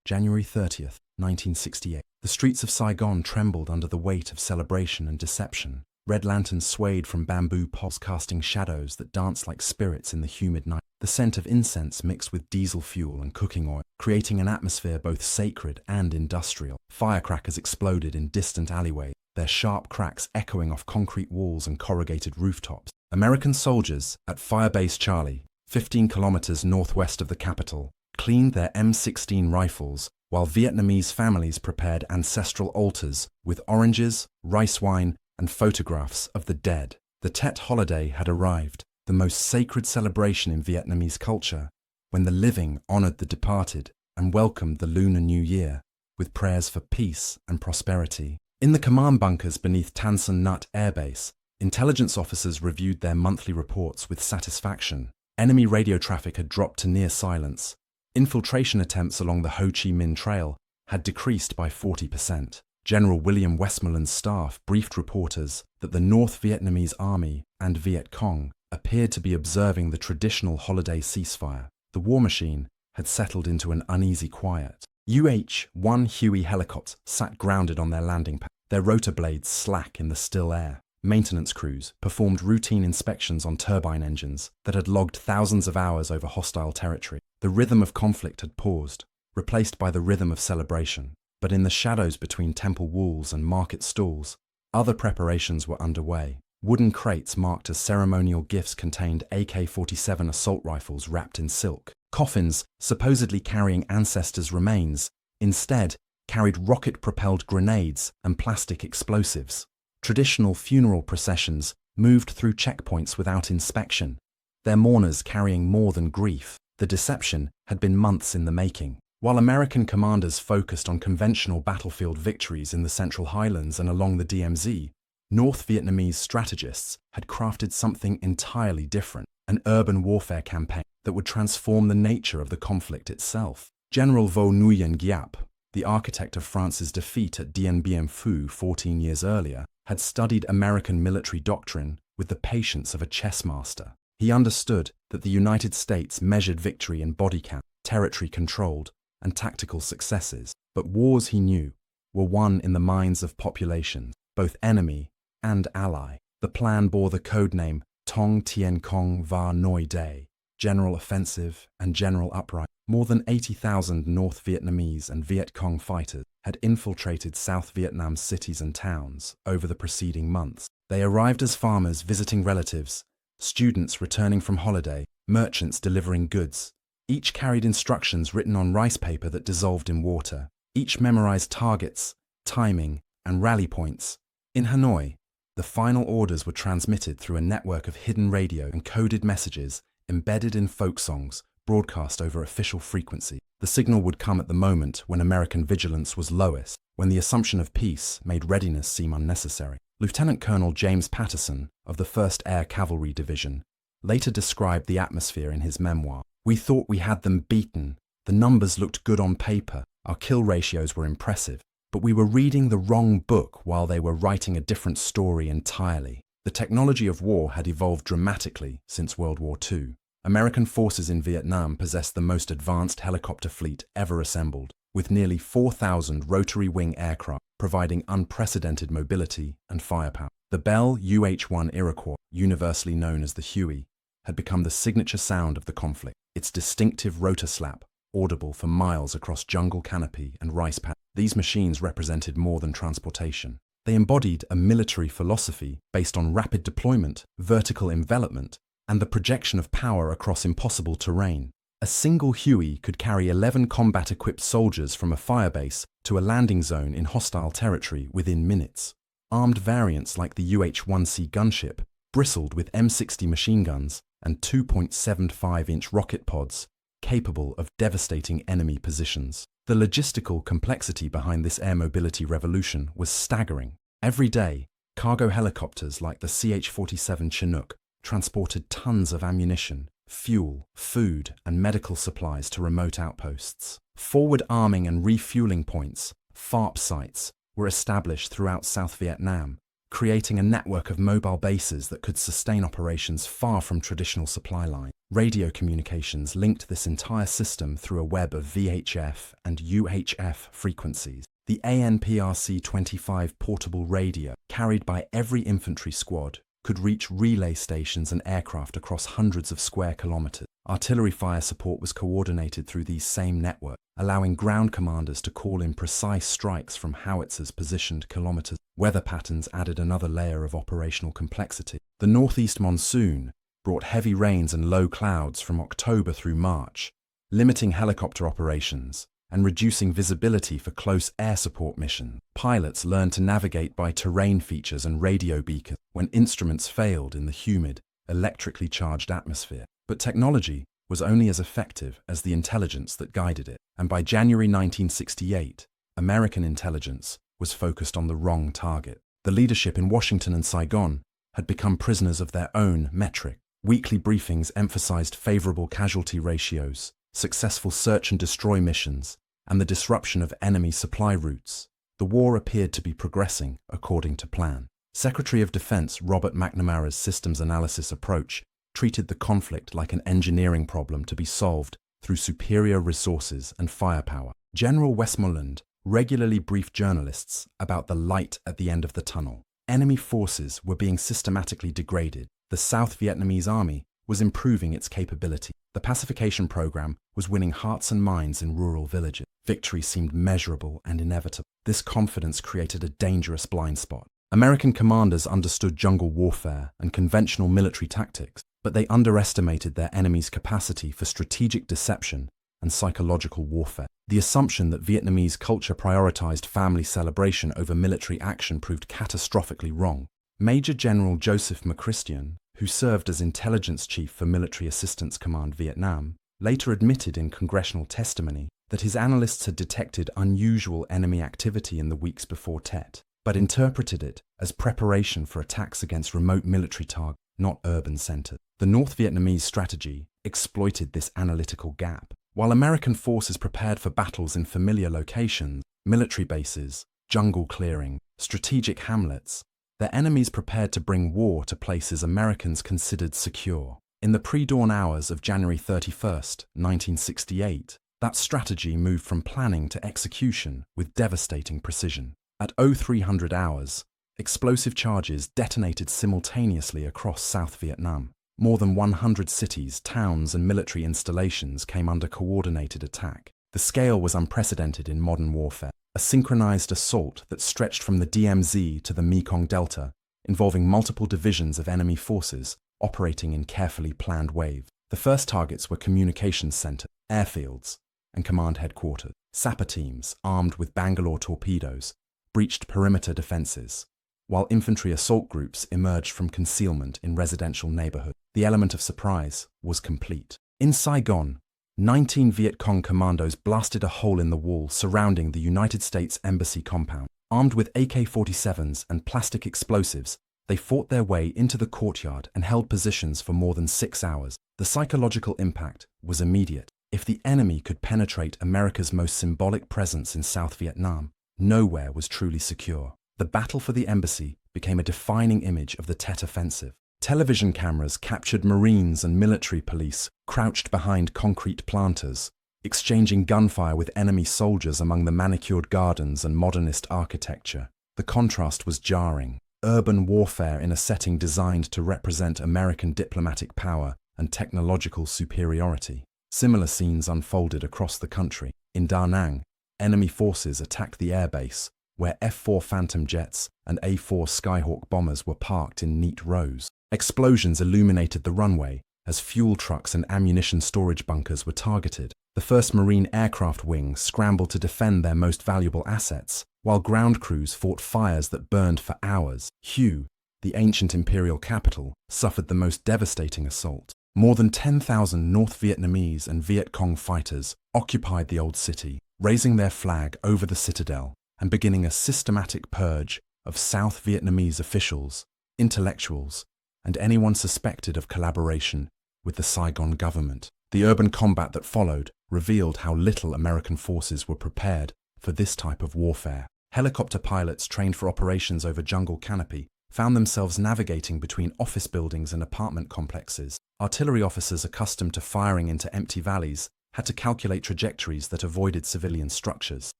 January 30th, 1968. The streets of Saigon trembled under the weight of celebration and deception. Red lanterns swayed from bamboo poles, casting shadows that danced like spirits in the humid night. The scent of incense mixed with diesel fuel and cooking oil, creating an atmosphere both sacred and industrial. Firecrackers exploded in distant alleyways, their sharp cracks echoing off concrete walls and corrugated rooftops. American soldiers at Firebase Charlie, 15 kilometers northwest of the capital, cleaned their M16 rifles, while Vietnamese families prepared ancestral altars with oranges, rice wine, and photographs of the dead. The Tet holiday had arrived, the most sacred celebration in Vietnamese culture, when the living honored the departed and welcomed the Lunar New Year with prayers for peace and prosperity. In the command bunkers beneath Tan Son Nhut Air Base, intelligence officers reviewed their monthly reports with satisfaction. Enemy radio traffic had dropped to near silence. Infiltration attempts along the Ho Chi Minh Trail had decreased by 40%. General William Westmoreland's staff briefed reporters that the North Vietnamese Army and Viet Cong appeared to be observing the traditional holiday ceasefire. The war machine had settled into an uneasy quiet. UH-1 Huey helicopters sat grounded on their landing pad, their rotor blades slack in the still air. Maintenance crews performed routine inspections on turbine engines that had logged thousands of hours over hostile territory. The rhythm of conflict had paused, replaced by the rhythm of celebration. But in the shadows between temple walls and market stalls, other preparations were underway. Wooden crates marked as ceremonial gifts contained AK-47 assault rifles wrapped in silk. Coffins, supposedly carrying ancestors' remains, instead carried rocket-propelled grenades and plastic explosives. Traditional funeral processions moved through checkpoints without inspection, their mourners carrying more than grief. The deception had been months in the making. While American commanders focused on conventional battlefield victories in the Central Highlands and along the DMZ, North Vietnamese strategists had crafted something entirely different, an urban warfare campaign that would transform the nature of the conflict itself. General Vo Nguyen Giap, the architect of France's defeat at Dien Bien Phu 14 years earlier, had studied American military doctrine with the patience of a chess master. He understood that the United States measured victory in body count, territory controlled, and tactical successes, but wars, he knew, were won in the minds of populations, both enemy and ally. The plan bore the codename Tong Tien Kong Va Noi Day, General Offensive and General Uprising. More than 80,000 North Vietnamese and Viet Cong fighters had infiltrated South Vietnam's cities and towns over the preceding months. They arrived as farmers visiting relatives, students returning from holiday, merchants delivering goods. Each carried instructions written on rice paper that dissolved in water. Each memorized targets, timing, and rally points. In Hanoi, the final orders were transmitted through a network of hidden radio and coded messages embedded in folk songs, broadcast over official frequency. The signal would come at the moment when American vigilance was lowest, when the assumption of peace made readiness seem unnecessary. Lieutenant Colonel James Patterson of the 1st Air Cavalry Division later described the atmosphere in his memoir. "We thought we had them beaten. The numbers looked good on paper. Our kill ratios were impressive. But we were reading the wrong book while they were writing a different story entirely." The technology of war had evolved dramatically since World War II. American forces in Vietnam possessed the most advanced helicopter fleet ever assembled, with nearly 4,000 rotary-wing aircraft providing unprecedented mobility and firepower. The Bell UH-1 Iroquois, universally known as the Huey, had become the signature sound of the conflict, its distinctive rotor slap audible for miles across jungle canopy and rice paddies. These machines represented more than transportation. They embodied a military philosophy based on rapid deployment, vertical envelopment, and the projection of power across impossible terrain. A single Huey could carry 11 combat-equipped soldiers from a firebase to a landing zone in hostile territory within minutes. Armed variants like the UH-1C gunship bristled with M60 machine guns and 2.75-inch rocket pods capable of devastating enemy positions. The logistical complexity behind this air mobility revolution was staggering. Every day, cargo helicopters like the CH-47 Chinook transported tons of ammunition, fuel, food, and medical supplies to remote outposts. Forward arming and refueling points, FARP sites, were established throughout South Vietnam, creating a network of mobile bases that could sustain operations far from traditional supply lines. Radio communications linked this entire system through a web of VHF and UHF frequencies. The ANPRC-25 portable radio, carried by every infantry squad, could reach relay stations and aircraft across hundreds of square kilometers. Artillery fire support was coordinated through these same networks, allowing ground commanders to call in precise strikes from howitzers positioned kilometers. Weather patterns added another layer of operational complexity. The northeast monsoon brought heavy rains and low clouds from October through March, limiting helicopter operations and reducing visibility for close air support missions. Pilots learned to navigate by terrain features and radio beacons when instruments failed in the humid, electrically charged atmosphere. But technology was only as effective as the intelligence that guided it, and by January 1968, American intelligence was focused on the wrong target. The leadership in Washington and Saigon had become prisoners of their own metric. Weekly briefings emphasized favorable casualty ratios, successful search and destroy missions, and the disruption of enemy supply routes. The war appeared to be progressing according to plan. Secretary of Defense Robert McNamara's systems analysis approach treated the conflict like an engineering problem to be solved through superior resources and firepower. General Westmoreland regularly briefed journalists about the light at the end of the tunnel. Enemy forces were being systematically degraded. The South Vietnamese army was improving its capability. The pacification program was winning hearts and minds in rural villages. Victory seemed measurable and inevitable. This confidence created a dangerous blind spot. American commanders understood jungle warfare and conventional military tactics, but they underestimated their enemy's capacity for strategic deception and psychological warfare. The assumption that Vietnamese culture prioritized family celebration over military action proved catastrophically wrong. Major General Joseph McChristian, who served as intelligence chief for Military Assistance Command Vietnam, later admitted in congressional testimony that his analysts had detected unusual enemy activity in the weeks before Tet, but interpreted it as preparation for attacks against remote military targets, not urban centers. The North Vietnamese strategy exploited this analytical gap. While American forces prepared for battles in familiar locations, military bases, jungle clearing, strategic hamlets, their enemies prepared to bring war to places Americans considered secure. In the pre-dawn hours of January 31st, 1968, that strategy moved from planning to execution with devastating precision. At 0300 hours, explosive charges detonated simultaneously across South Vietnam. More than 100 cities, towns, and military installations came under coordinated attack. The scale was unprecedented in modern warfare. A synchronized assault that stretched from the DMZ to the Mekong Delta, involving multiple divisions of enemy forces operating in carefully planned waves. The first targets were communications centers, airfields, and command headquarters. Sapper teams, armed with Bangalore torpedoes, breached perimeter defenses, while infantry assault groups emerged from concealment in residential neighborhoods. The element of surprise was complete. In Saigon, 19 Viet Cong commandos blasted a hole in the wall surrounding the United States Embassy compound. Armed with AK-47s and plastic explosives, they fought their way into the courtyard and held positions for more than 6 hours. The psychological impact was immediate. If the enemy could penetrate America's most symbolic presence in South Vietnam, nowhere was truly secure. The battle for the embassy became a defining image of the Tet Offensive. Television cameras captured Marines and military police crouched behind concrete planters, exchanging gunfire with enemy soldiers among the manicured gardens and modernist architecture. The contrast was jarring. Urban warfare in a setting designed to represent American diplomatic power and technological superiority. Similar scenes unfolded across the country. In Da Nang, enemy forces attacked the airbase, where F-4 Phantom jets and A-4 Skyhawk bombers were parked in neat rows. Explosions illuminated the runway as fuel trucks and ammunition storage bunkers were targeted. The 1st Marine Aircraft Wing scrambled to defend their most valuable assets, while ground crews fought fires that burned for hours. Hue, the ancient imperial capital, suffered the most devastating assault. More than 10,000 North Vietnamese and Viet Cong fighters occupied the old city, raising their flag over the citadel and beginning a systematic purge of South Vietnamese officials, intellectuals, and anyone suspected of collaboration with the Saigon government. The urban combat that followed revealed how little American forces were prepared for this type of warfare. Helicopter pilots trained for operations over jungle canopy found themselves navigating between office buildings and apartment complexes, Artillery officers accustomed to firing into empty valleys had to calculate trajectories that avoided civilian structures.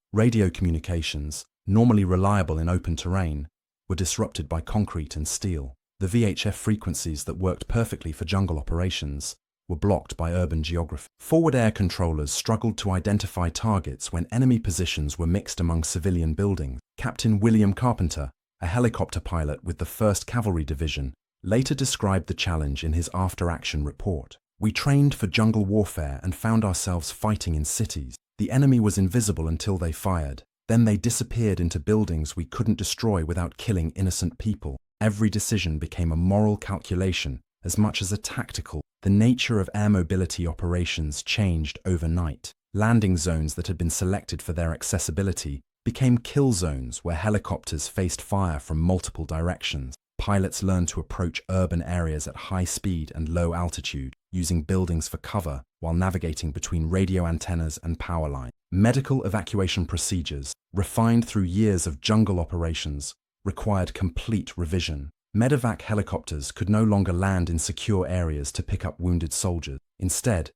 Radio communications, normally reliable in open terrain, were disrupted by concrete and steel. The VHF frequencies that worked perfectly for jungle operations were blocked by urban geography. Forward air controllers struggled to identify targets when enemy positions were mixed among civilian buildings. Captain William Carpenter, a helicopter pilot with the 1st Cavalry Division, later described the challenge in his after-action report. "We trained for jungle warfare and found ourselves fighting in cities. The enemy was invisible until they fired. Then they disappeared into buildings we couldn't destroy without killing innocent people. Every decision became a moral calculation as much as a tactical. The nature of air mobility operations changed overnight. Landing zones that had been selected for their accessibility became kill zones where helicopters faced fire from multiple directions. Pilots learned to approach urban areas at high speed and low altitude, using buildings for cover while navigating between radio antennas and power lines. Medical evacuation procedures, refined through years of jungle operations, required complete revision. Medevac helicopters could no longer land in secure areas to pick up wounded soldiers. Instead,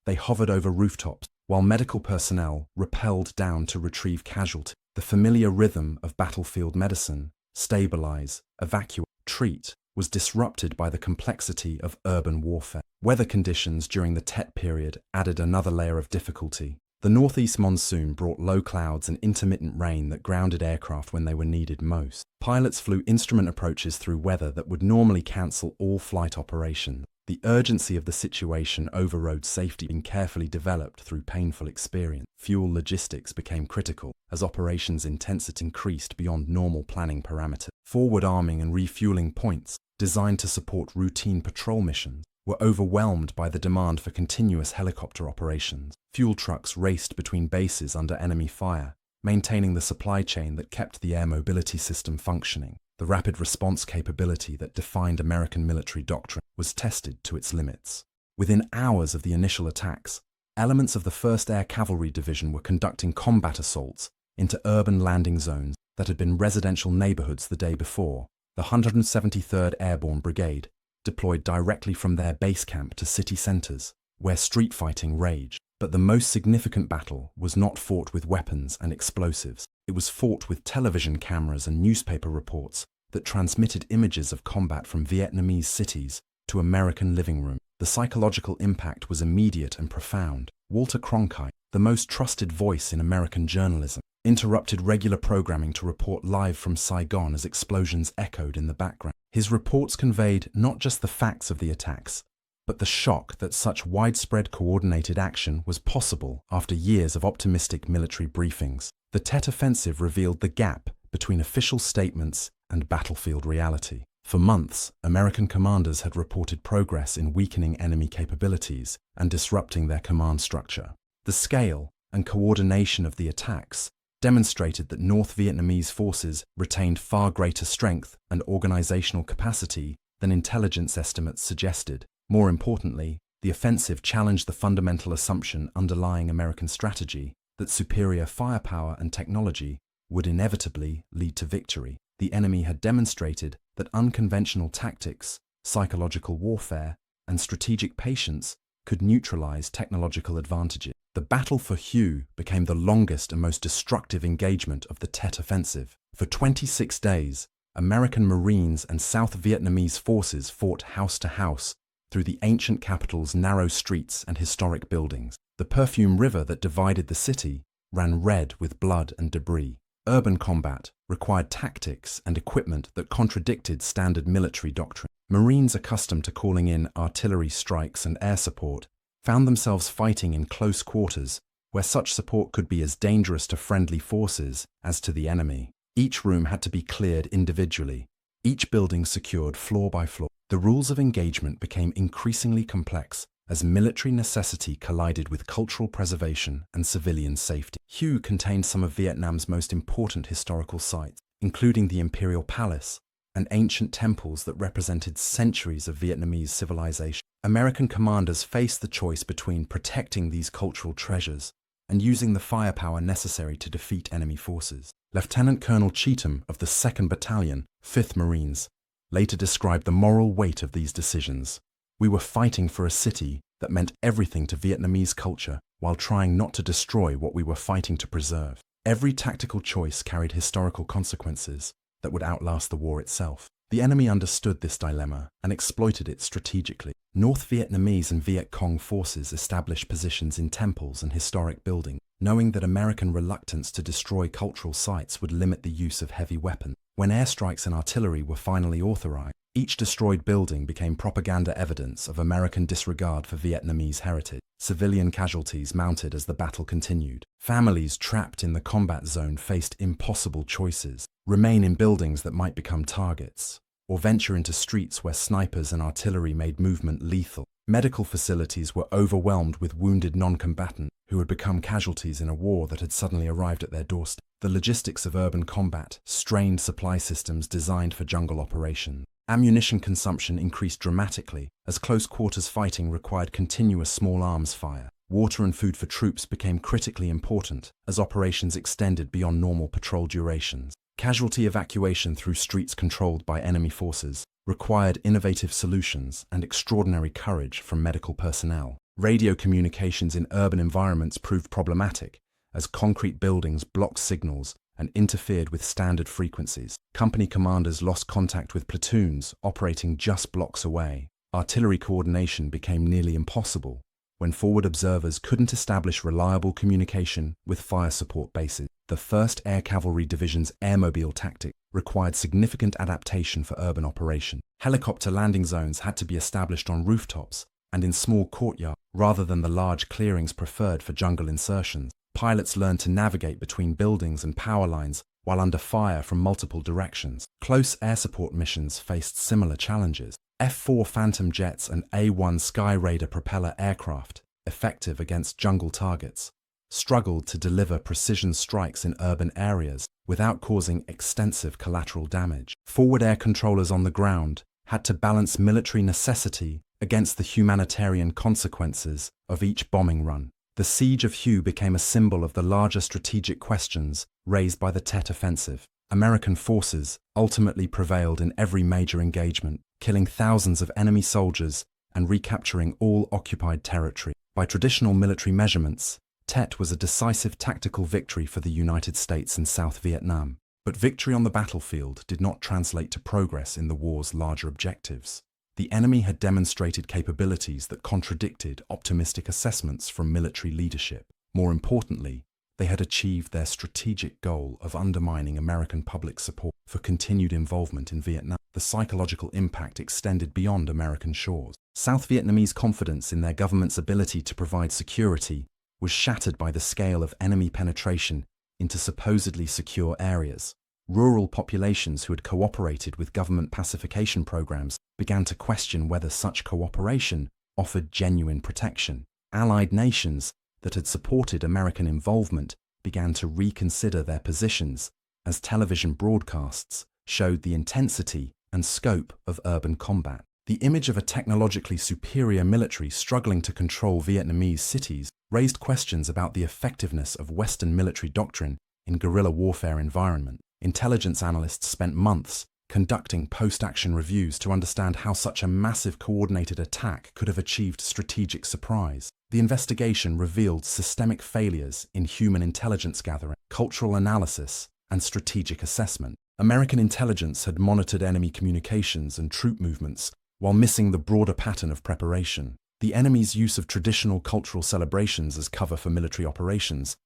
they hovered over rooftops, while medical personnel rappelled down to retrieve casualties. The familiar rhythm of battlefield medicine, stabilize, evacuate, treat, was disrupted by the complexity of urban warfare. Weather conditions during the Tet period added another layer of difficulty. The northeast monsoon brought low clouds and intermittent rain that grounded aircraft when they were needed most. Pilots flew instrument approaches through weather that would normally cancel all flight operations. The urgency of the situation overrode safety being carefully developed through painful experience. Fuel logistics became critical as operations intensity increased beyond normal planning parameters. Forward arming and refueling points, designed to support routine patrol missions, were overwhelmed by the demand for continuous helicopter operations. Fuel trucks raced between bases under enemy fire, maintaining the supply chain that kept the air mobility system functioning. The rapid response capability that defined American military doctrine was tested to its limits. Within hours of the initial attacks, elements of the 1st Air Cavalry Division were conducting combat assaults into urban landing zones that had been residential neighborhoods the day before. The 173rd Airborne Brigade deployed directly from their base camp to city centers, where street fighting raged. But the most significant battle was not fought with weapons and explosives. It was fought with television cameras and newspaper reports that transmitted images of combat from Vietnamese cities to American living rooms. The psychological impact was immediate and profound. Walter Cronkite, the most trusted voice in American journalism, interrupted regular programming to report live from Saigon as explosions echoed in the background. His reports conveyed not just the facts of the attacks, but the shock that such widespread coordinated action was possible after years of optimistic military briefings. The Tet Offensive revealed the gap between official statements and battlefield reality. For months, American commanders had reported progress in weakening enemy capabilities and disrupting their command structure. The scale and coordination of the attacks demonstrated that North Vietnamese forces retained far greater strength and organizational capacity than intelligence estimates suggested. More importantly, the offensive challenged the fundamental assumption underlying American strategy that superior firepower and technology would inevitably lead to victory. The enemy had demonstrated that unconventional tactics, psychological warfare, and strategic patience could neutralize technological advantages. The battle for Hue became the longest and most destructive engagement of the Tet Offensive. For 26 days, American Marines and South Vietnamese forces fought house to house through the ancient capital's narrow streets and historic buildings. The Perfume River that divided the city ran red with blood and debris. Urban combat required tactics and equipment that contradicted standard military doctrine. Marines accustomed to calling in artillery strikes and air support found themselves fighting in close quarters where such support could be as dangerous to friendly forces as to the enemy. Each room had to be cleared individually, each building secured floor by floor. The rules of engagement became increasingly complex as military necessity collided with cultural preservation and civilian safety. Hue contained some of Vietnam's most important historical sites, including the Imperial Palace and ancient temples that represented centuries of Vietnamese civilization. American commanders faced the choice between protecting these cultural treasures and using the firepower necessary to defeat enemy forces. Lieutenant Colonel Cheatham of the 2nd Battalion, 5th Marines, later described the moral weight of these decisions. We were fighting for a city that meant everything to Vietnamese culture while trying not to destroy what we were fighting to preserve. Every tactical choice carried historical consequences that would outlast the war itself. The enemy understood this dilemma and exploited it strategically. North Vietnamese and Viet Cong forces established positions in temples and historic buildings, knowing that American reluctance to destroy cultural sites would limit the use of heavy weapons. When airstrikes and artillery were finally authorized, each destroyed building became propaganda evidence of American disregard for Vietnamese heritage. Civilian casualties mounted as the battle continued. Families trapped in the combat zone faced impossible choices: remain in buildings that might become targets, or venture into streets where snipers and artillery made movement lethal. Medical facilities were overwhelmed with wounded non-combatants who had become casualties in a war that had suddenly arrived at their doorstep. The logistics of urban combat strained supply systems designed for jungle operations. Ammunition consumption increased dramatically as close-quarters fighting required continuous small arms fire. Water and food for troops became critically important as operations extended beyond normal patrol durations. Casualty evacuation through streets controlled by enemy forces required innovative solutions and extraordinary courage from medical personnel. Radio communications in urban environments proved problematic as concrete buildings blocked signals and interfered with standard frequencies. Company commanders lost contact with platoons operating just blocks away. Artillery coordination became nearly impossible when forward observers couldn't establish reliable communication with fire support bases. The 1st Air Cavalry Division's airmobile tactic required significant adaptation for urban operation. Helicopter landing zones had to be established on rooftops and in small courtyards rather than the large clearings preferred for jungle insertions. Pilots learned to navigate between buildings and power lines while under fire from multiple directions. Close air support missions faced similar challenges. F-4 Phantom jets and A-1 Sky Raider propeller aircraft, effective against jungle targets, struggled to deliver precision strikes in urban areas without causing extensive collateral damage. Forward air controllers on the ground had to balance military necessity against the humanitarian consequences of each bombing run. The Siege of Hue became a symbol of the larger strategic questions raised by the Tet Offensive. American forces ultimately prevailed in every major engagement, killing thousands of enemy soldiers and recapturing all occupied territory. By traditional military measurements, Tet was a decisive tactical victory for the United States and South Vietnam. But victory on the battlefield did not translate to progress in the war's larger objectives. The enemy had demonstrated capabilities that contradicted optimistic assessments from military leadership. More importantly, they had achieved their strategic goal of undermining American public support for continued involvement in Vietnam. The psychological impact extended beyond American shores. South Vietnamese confidence in their government's ability to provide security was shattered by the scale of enemy penetration into supposedly secure areas. Rural populations who had cooperated with government pacification programs began to question whether such cooperation offered genuine protection. Allied nations that had supported American involvement began to reconsider their positions as television broadcasts showed the intensity and scope of urban combat. The image of a technologically superior military struggling to control Vietnamese cities raised questions about the effectiveness of Western military doctrine in guerrilla warfare environments. Intelligence analysts spent months conducting post-action reviews to understand how such a massive coordinated attack could have achieved strategic surprise. The investigation revealed systemic failures in human intelligence gathering, cultural analysis, and strategic assessment. American intelligence had monitored enemy communications and troop movements while missing the broader pattern of preparation. The enemy's use of traditional cultural celebrations as cover for military operations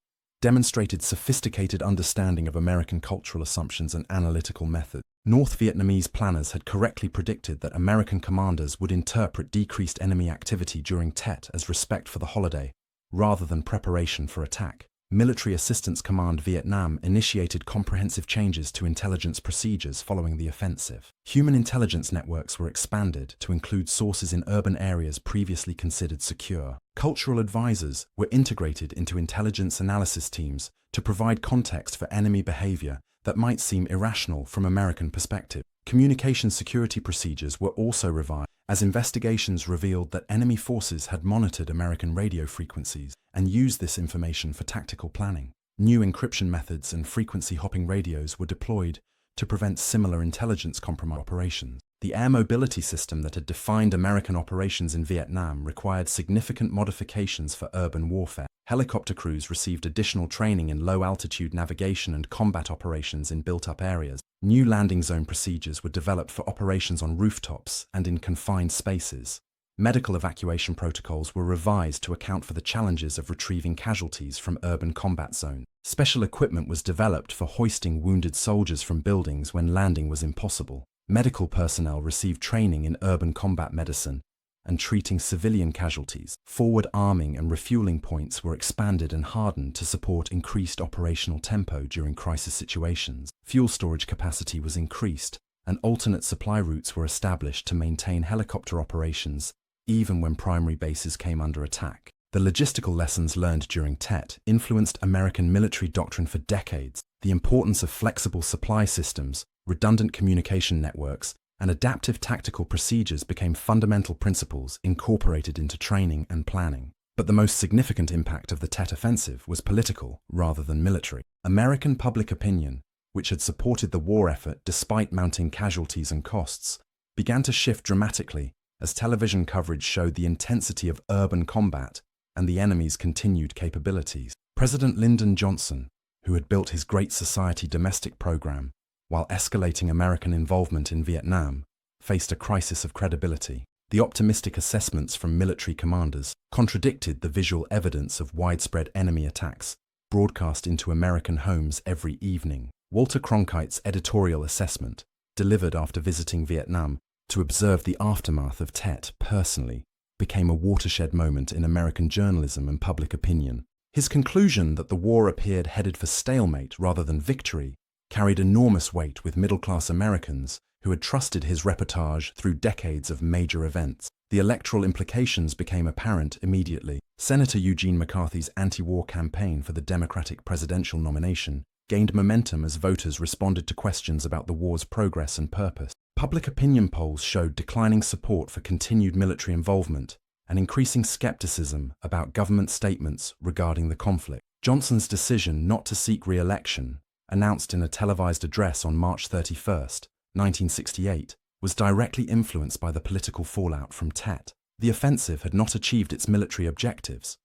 demonstrated sophisticated understanding of American cultural assumptions and analytical methods. North Vietnamese planners had correctly predicted that American commanders would interpret decreased enemy activity during Tet as respect for the holiday, rather than preparation for attack. Military Assistance Command Vietnam initiated comprehensive changes to intelligence procedures following the offensive. Human intelligence networks were expanded to include sources in urban areas previously considered secure. Cultural advisors were integrated into intelligence analysis teams to provide context for enemy behavior that might seem irrational from American perspective. Communication security procedures were also revised as investigations revealed that enemy forces had monitored American radio frequencies and used this information for tactical planning. New encryption methods and frequency hopping radios were deployed to prevent similar intelligence compromise operations. The air mobility system that had defined American operations in Vietnam required significant modifications for urban warfare. Helicopter crews received additional training in low-altitude navigation and combat operations in built-up areas. New landing zone procedures were developed for operations on rooftops and in confined spaces. Medical evacuation protocols were revised to account for the challenges of retrieving casualties from urban combat zones. Special equipment was developed for hoisting wounded soldiers from buildings when landing was impossible. Medical personnel received training in urban combat medicine and treating civilian casualties. Forward arming and refueling points were expanded and hardened to support increased operational tempo during crisis situations. Fuel storage capacity was increased, and alternate supply routes were established to maintain helicopter operations even when primary bases came under attack. The logistical lessons learned during Tet influenced American military doctrine for decades. The importance of flexible supply systems, redundant communication networks, and adaptive tactical procedures became fundamental principles incorporated into training and planning. But the most significant impact of the Tet Offensive was political rather than military. American public opinion, which had supported the war effort despite mounting casualties and costs, began to shift dramatically as television coverage showed the intensity of urban combat and the enemy's continued capabilities. President Lyndon Johnson, who had built his Great Society domestic program while escalating American involvement in Vietnam, faced a crisis of credibility. The optimistic assessments from military commanders contradicted the visual evidence of widespread enemy attacks broadcast into American homes every evening. Walter Cronkite's editorial assessment, delivered after visiting Vietnam to observe the aftermath of Tet personally, became a watershed moment in American journalism and public opinion. His conclusion that the war appeared headed for stalemate rather than victory carried enormous weight with middle-class Americans who had trusted his reportage through decades of major events. The electoral implications became apparent immediately. Senator Eugene McCarthy's anti-war campaign for the Democratic presidential nomination gained momentum as voters responded to questions about the war's progress and purpose. Public opinion polls showed declining support for continued military involvement and increasing skepticism about government statements regarding the conflict. Johnson's decision not to seek re-election, announced in a televised address on March 31, 1968, was directly influenced by the political fallout from Tet. The offensive had not achieved its military objectives,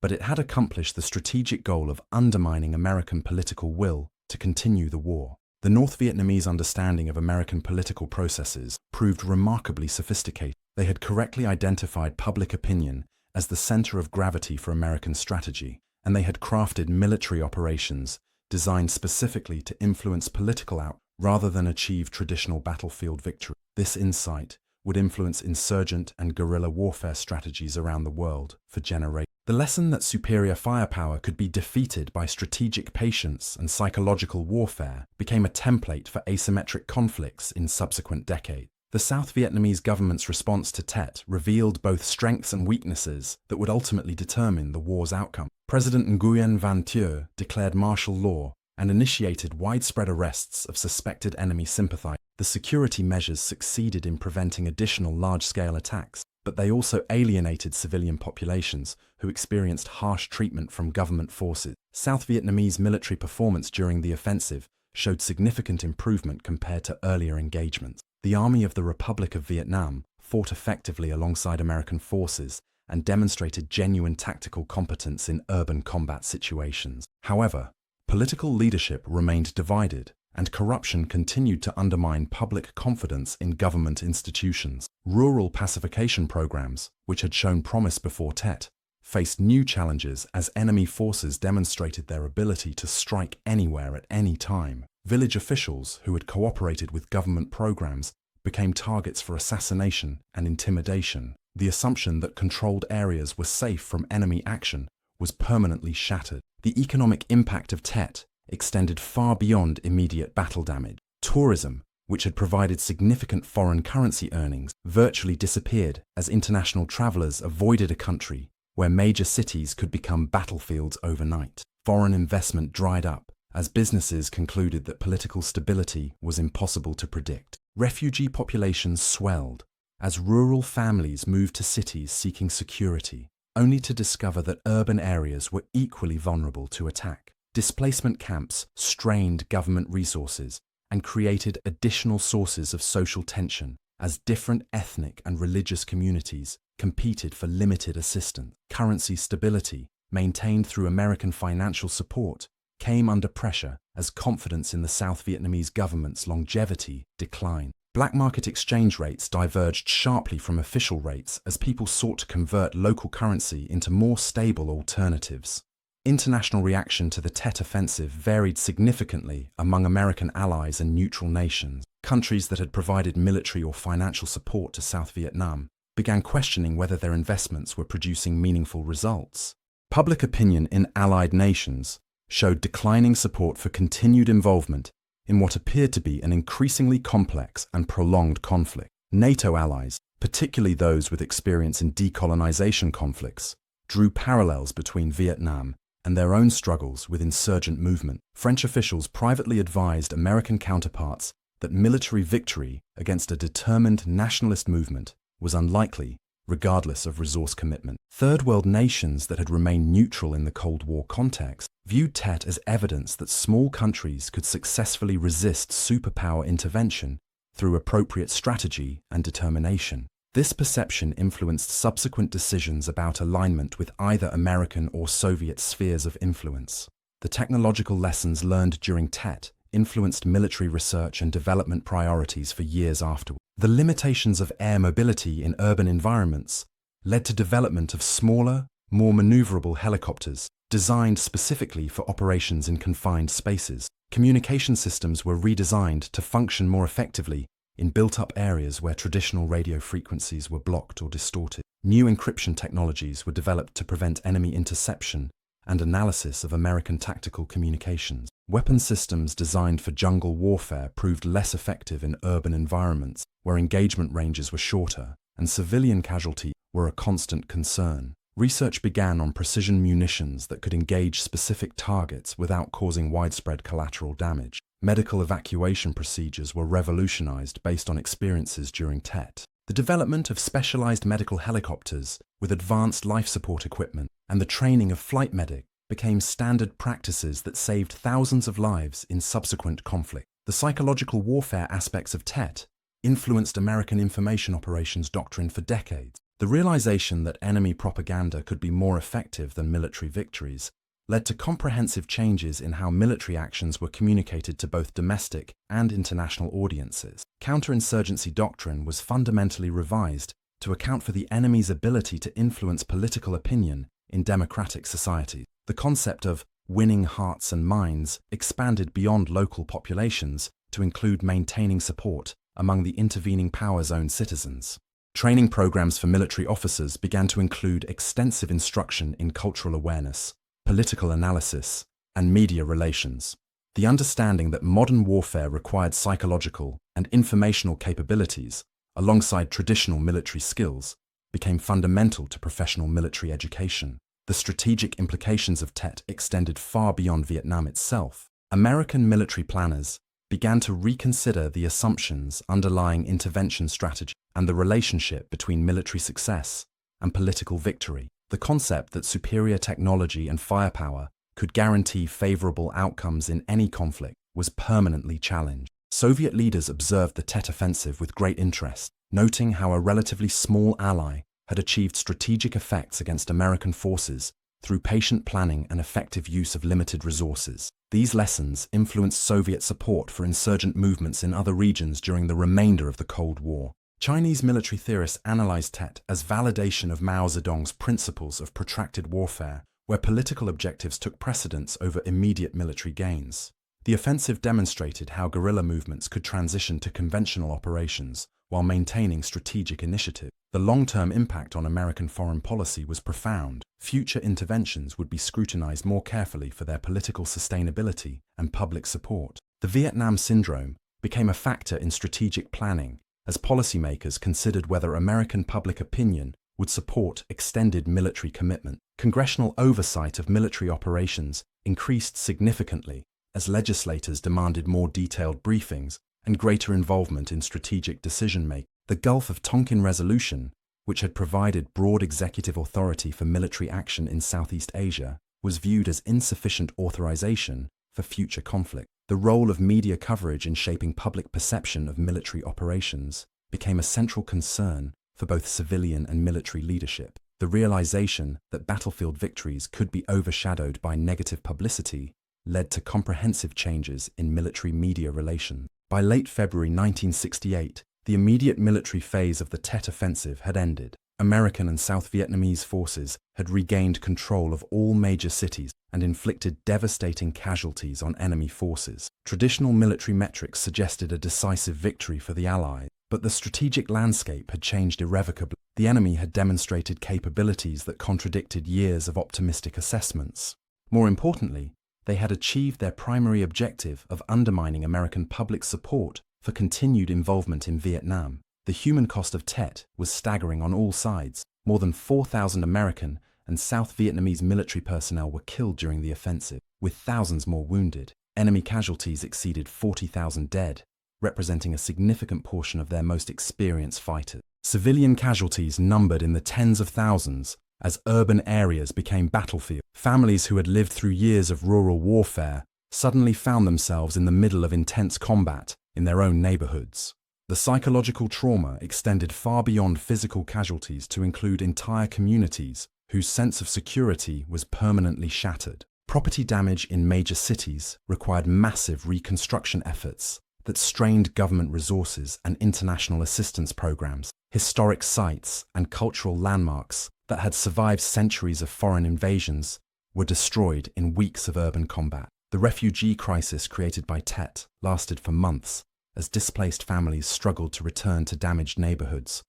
but it had accomplished the strategic goal of undermining American political will to continue the war. The North Vietnamese understanding of American political processes proved remarkably sophisticated. They had correctly identified public opinion as the center of gravity for American strategy, and they had crafted military operations designed specifically to influence political outcomes rather than achieve traditional battlefield victory. This insight would influence insurgent and guerrilla warfare strategies around the world for generations. The lesson that superior firepower could be defeated by strategic patience and psychological warfare became a template for asymmetric conflicts in subsequent decades. The South Vietnamese government's response to Tet revealed both strengths and weaknesses that would ultimately determine the war's outcome. President Nguyen Van Thieu declared martial law and initiated widespread arrests of suspected enemy sympathizers. The security measures succeeded in preventing additional large-scale attacks, but they also alienated civilian populations who experienced harsh treatment from government forces. South Vietnamese military performance during the offensive showed significant improvement compared to earlier engagements. The Army of the Republic of Vietnam fought effectively alongside American forces and demonstrated genuine tactical competence in urban combat situations. However, political leadership remained divided, and corruption continued to undermine public confidence in government institutions. Rural pacification programs, which had shown promise before Tet, faced new challenges as enemy forces demonstrated their ability to strike anywhere at any time. Village officials who had cooperated with government programs became targets for assassination and intimidation. The assumption that controlled areas were safe from enemy action was permanently shattered. The economic impact of Tet extended far beyond immediate battle damage. Tourism, which had provided significant foreign currency earnings, virtually disappeared as international travelers avoided a country where major cities could become battlefields overnight. Foreign investment dried up as businesses concluded that political stability was impossible to predict. Refugee populations swelled as rural families moved to cities seeking security, only to discover that urban areas were equally vulnerable to attack. Displacement camps strained government resources and created additional sources of social tension. as different ethnic and religious communities competed for limited assistance. Currency stability, maintained through American financial support, came under pressure as confidence in the South Vietnamese government's longevity declined. Black market exchange rates diverged sharply from official rates as people sought to convert local currency into more stable alternatives. International reaction to the Tet Offensive varied significantly among American allies and neutral nations. Countries that had provided military or financial support to South Vietnam began questioning whether their investments were producing meaningful results. Public opinion in allied nations showed declining support for continued involvement in what appeared to be an increasingly complex and prolonged conflict. NATO allies, particularly those with experience in decolonization conflicts, drew parallels between Vietnam and their own struggles with insurgent movement. French officials privately advised American counterparts that military victory against a determined nationalist movement was unlikely, regardless of resource commitment. Third world nations that had remained neutral in the Cold War context viewed Tet as evidence that small countries could successfully resist superpower intervention through appropriate strategy and determination. This perception influenced subsequent decisions about alignment with either American or Soviet spheres of influence. The technological lessons learned during Tet influenced military research and development priorities for years afterward. The limitations of air mobility in urban environments led to development of smaller, more maneuverable helicopters designed specifically for operations in confined spaces. Communication systems were redesigned to function more effectively in built-up areas where traditional radio frequencies were blocked or distorted. New encryption technologies were developed to prevent enemy interception and analysis of American tactical communications. Weapon systems designed for jungle warfare proved less effective in urban environments where engagement ranges were shorter and civilian casualties were a constant concern. Research began on precision munitions that could engage specific targets without causing widespread collateral damage. Medical evacuation procedures were revolutionized based on experiences during Tet. The development of specialized medical helicopters with advanced life support equipment and the training of flight medics became standard practices that saved thousands of lives in subsequent conflict. The psychological warfare aspects of Tet influenced American information operations doctrine for decades. The realization that enemy propaganda could be more effective than military victories led to comprehensive changes in how military actions were communicated to both domestic and international audiences. Counterinsurgency doctrine was fundamentally revised to account for the enemy's ability to influence political opinion in democratic societies. The concept of winning hearts and minds expanded beyond local populations to include maintaining support among the intervening power's own citizens. Training programs for military officers began to include extensive instruction in cultural awareness, political analysis, and media relations. The understanding that modern warfare required psychological and informational capabilities alongside traditional military skills became fundamental to professional military education. The strategic implications of Tet extended far beyond Vietnam itself. American military planners began to reconsider the assumptions underlying intervention strategy and the relationship between military success and political victory. The concept that superior technology and firepower could guarantee favorable outcomes in any conflict was permanently challenged. Soviet leaders observed the Tet Offensive with great interest, noting how a relatively small ally had achieved strategic effects against American forces through patient planning and effective use of limited resources. These lessons influenced Soviet support for insurgent movements in other regions during the remainder of the Cold War. Chinese military theorists analyzed Tet as validation of Mao Zedong's principles of protracted warfare, where political objectives took precedence over immediate military gains. The offensive demonstrated how guerrilla movements could transition to conventional operations while maintaining strategic initiative. The long-term impact on American foreign policy was profound. Future interventions would be scrutinized more carefully for their political sustainability and public support. The Vietnam Syndrome became a factor in strategic planning as policymakers considered whether American public opinion would support extended military commitment. Congressional oversight of military operations increased significantly as legislators demanded more detailed briefings and greater involvement in strategic decision-making. The Gulf of Tonkin Resolution, which had provided broad executive authority for military action in Southeast Asia, was viewed as insufficient authorization for future conflict. The role of media coverage in shaping public perception of military operations became a central concern for both civilian and military leadership. The realization that battlefield victories could be overshadowed by negative publicity led to comprehensive changes in military media relations. By late February 1968, the immediate military phase of the Tet Offensive had ended. American and South Vietnamese forces had regained control of all major cities and inflicted devastating casualties on enemy forces. Traditional military metrics suggested a decisive victory for the Allies, but the strategic landscape had changed irrevocably. The enemy had demonstrated capabilities that contradicted years of optimistic assessments. More importantly, they had achieved their primary objective of undermining American public support for continued involvement in Vietnam. The human cost of Tet was staggering on all sides. More than 4,000 American and South Vietnamese military personnel were killed during the offensive, with thousands more wounded. Enemy casualties exceeded 40,000 dead, representing a significant portion of their most experienced fighters. Civilian casualties numbered in the tens of thousands as urban areas became battlefields. Families who had lived through years of rural warfare suddenly found themselves in the middle of intense combat in their own neighborhoods. The psychological trauma extended far beyond physical casualties to include entire communities whose sense of security was permanently shattered. Property damage in major cities required massive reconstruction efforts that strained government resources and international assistance programs. Historic sites and cultural landmarks that had survived centuries of foreign invasions were destroyed in weeks of urban combat. The refugee crisis created by Tet lasted for months as displaced families struggled to return to damaged neighborhoods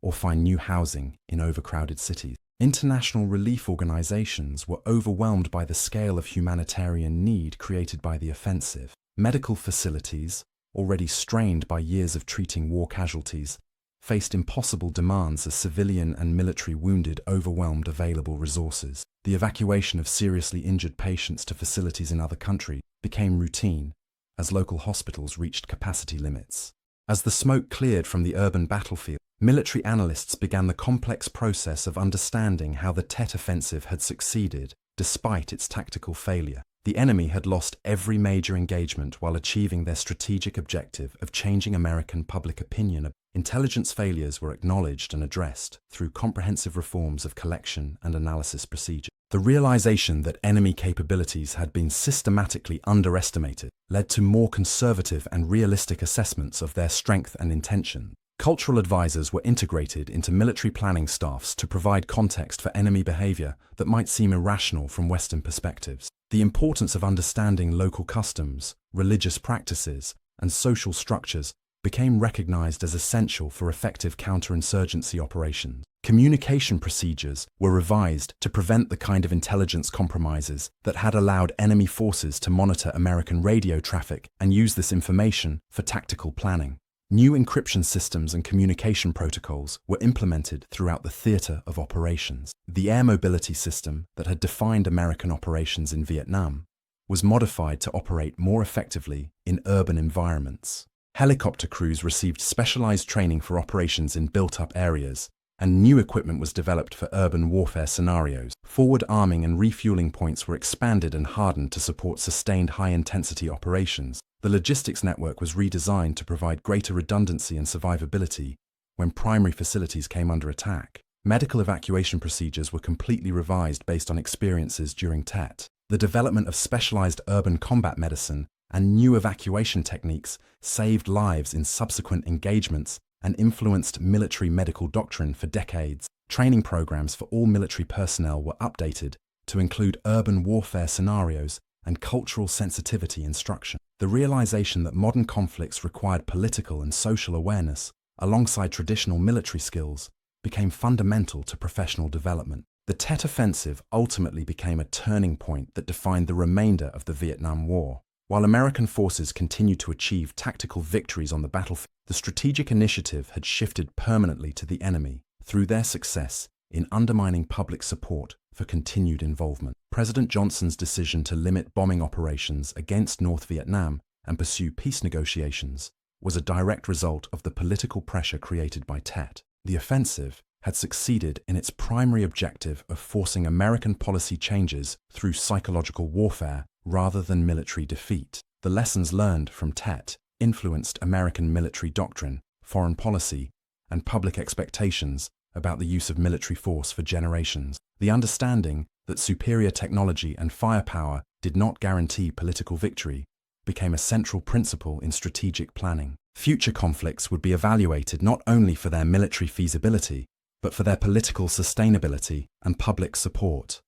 or find new housing in overcrowded cities. International relief organizations were overwhelmed by the scale of humanitarian need created by the offensive. Medical facilities, already strained by years of treating war casualties, faced impossible demands as civilian and military wounded overwhelmed available resources. The evacuation of seriously injured patients to facilities in other countries became routine as local hospitals reached capacity limits. As the smoke cleared from the urban battlefield, military analysts began the complex process of understanding how the Tet Offensive had succeeded despite its tactical failure. The enemy had lost every major engagement while achieving their strategic objective of changing American public opinion. Intelligence failures were acknowledged and addressed through comprehensive reforms of collection and analysis procedure. The realization that enemy capabilities had been systematically underestimated led to more conservative and realistic assessments of their strength and intention. Cultural advisors were integrated into military planning staffs to provide context for enemy behavior that might seem irrational from Western perspectives. The importance of understanding local customs, religious practices, and social structures became recognized as essential for effective counterinsurgency operations. Communication procedures were revised to prevent the kind of intelligence compromises that had allowed enemy forces to monitor American radio traffic and use this information for tactical planning. New encryption systems and communication protocols were implemented throughout the theater of operations. The air mobility system that had defined American operations in Vietnam was modified to operate more effectively in urban environments. Helicopter crews received specialized training for operations in built-up areas, and new equipment was developed for urban warfare scenarios. Forward arming and refueling points were expanded and hardened to support sustained high-intensity operations. The logistics network was redesigned to provide greater redundancy and survivability when primary facilities came under attack. Medical evacuation procedures were completely revised based on experiences during Tet. The development of specialized urban combat medicine and new evacuation techniques saved lives in subsequent engagements and influenced military medical doctrine for decades. Training programs for all military personnel were updated to include urban warfare scenarios and cultural sensitivity instruction. The realization that modern conflicts required political and social awareness, alongside traditional military skills, became fundamental to professional development. The Tet Offensive ultimately became a turning point that defined the remainder of the Vietnam War. While American forces continued to achieve tactical victories on the battlefield, the strategic initiative had shifted permanently to the enemy through their success in undermining public support for continued involvement. President Johnson's decision to limit bombing operations against North Vietnam and pursue peace negotiations was a direct result of the political pressure created by Tet. The offensive had succeeded in its primary objective of forcing American policy changes through psychological warfare rather than military defeat. The lessons learned from Tet influenced American military doctrine foreign policy, and public expectations about the use of military force for generations. The understanding that superior technology and firepower did not guarantee political victory became a central principle in strategic planning. Future conflicts would be evaluated not only for their military feasibility, but for their political sustainability and public support.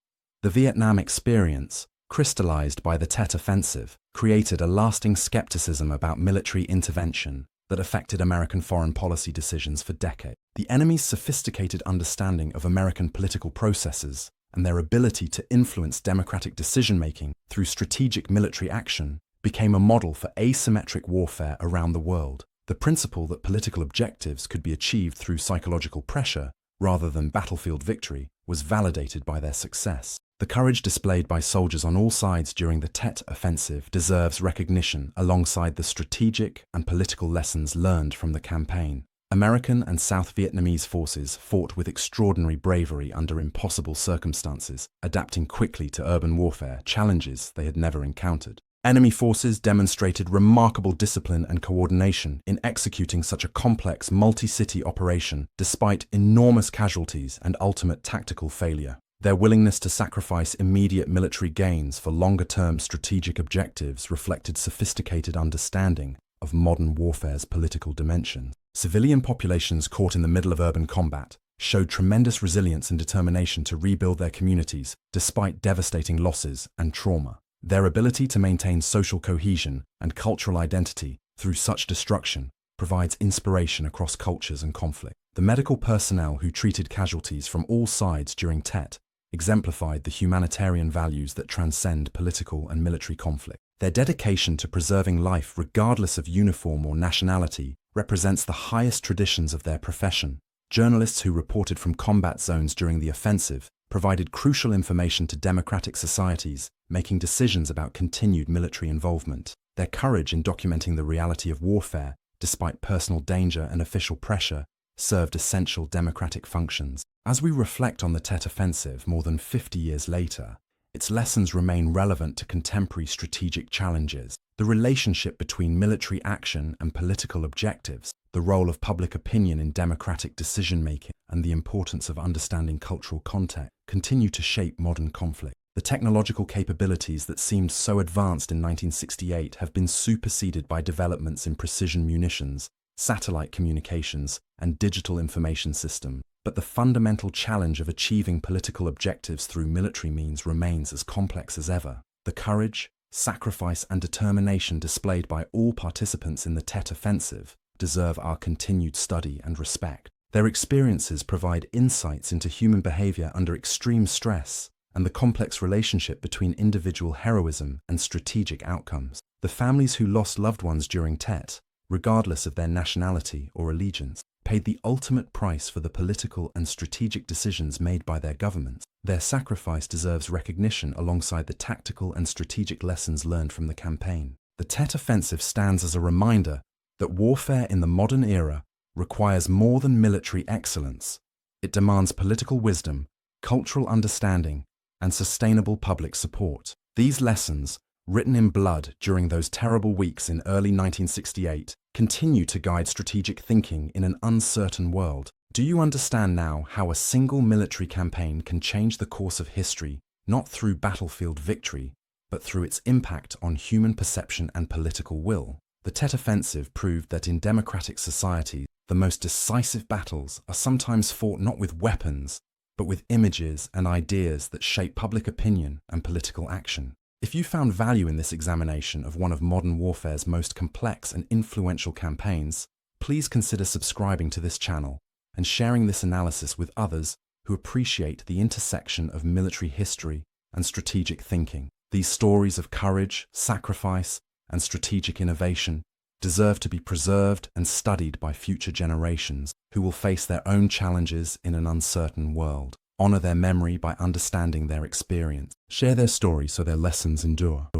The Vietnam experience, crystallized by the Tet Offensive, created a lasting skepticism about military intervention that affected American foreign policy decisions for decades. The enemy's sophisticated understanding of American political processes and their ability to influence democratic decision-making through strategic military action became a model for asymmetric warfare around the world. The principle that political objectives could be achieved through psychological pressure rather than battlefield victory was validated by their success. The courage displayed by soldiers on all sides during the Tet Offensive deserves recognition alongside the strategic and political lessons learned from the campaign. American and South Vietnamese forces fought with extraordinary bravery under impossible circumstances, adapting quickly to urban warfare, challenges they had never encountered. Enemy forces demonstrated remarkable discipline and coordination in executing such a complex multi-city operation despite enormous casualties and ultimate tactical failure. Their willingness to sacrifice immediate military gains for longer-term strategic objectives reflected sophisticated understanding of modern warfare's political dimensions. Civilian populations caught in the middle of urban combat showed tremendous resilience and determination to rebuild their communities despite devastating losses and trauma. Their ability to maintain social cohesion and cultural identity through such destruction provides inspiration across cultures and conflict. The medical personnel who treated casualties from all sides during Tet exemplified the humanitarian values that transcend political and military conflict. Their dedication to preserving life regardless of uniform or nationality represents the highest traditions of their profession. Journalists who reported from combat zones during the offensive provided crucial information to democratic societies making decisions about continued military involvement. Their courage in documenting the reality of warfare, despite personal danger and official pressure, served essential democratic functions. As we reflect on the Tet Offensive more than 50 years later, its lessons remain relevant to contemporary strategic challenges. The relationship between military action and political objectives, the role of public opinion in democratic decision-making, and the importance of understanding cultural context continue to shape modern conflict. The technological capabilities that seemed so advanced in 1968 have been superseded by developments in precision munitions, satellite communications, and digital information systems. But the fundamental challenge of achieving political objectives through military means remains as complex as ever. The courage, sacrifice, and determination displayed by all participants in the Tet Offensive deserve our continued study and respect. Their experiences provide insights into human behavior under extreme stress and the complex relationship between individual heroism and strategic outcomes. The families who lost loved ones during Tet, regardless of their nationality or allegiance, paid the ultimate price for the political and strategic decisions made by their governments. Their sacrifice deserves recognition alongside the tactical and strategic lessons learned from the campaign. The Tet Offensive stands as a reminder that warfare in the modern era requires more than military excellence. It demands political wisdom, cultural understanding, and sustainable public support. These lessons, written in blood during those terrible weeks in early 1968, continue to guide strategic thinking in an uncertain world. Do you understand now how a single military campaign can change the course of history, not through battlefield victory, but through its impact on human perception and political will? The Tet Offensive proved that in democratic societies, the most decisive battles are sometimes fought not with weapons, but with images and ideas that shape public opinion and political action. If you found value in this examination of one of modern warfare's most complex and influential campaigns, please consider subscribing to this channel and sharing this analysis with others who appreciate the intersection of military history and strategic thinking. These stories of courage, sacrifice, and strategic innovation deserve to be preserved and studied by future generations who will face their own challenges in an uncertain world. Honor their memory by understanding their experience. Share their story so their lessons endure.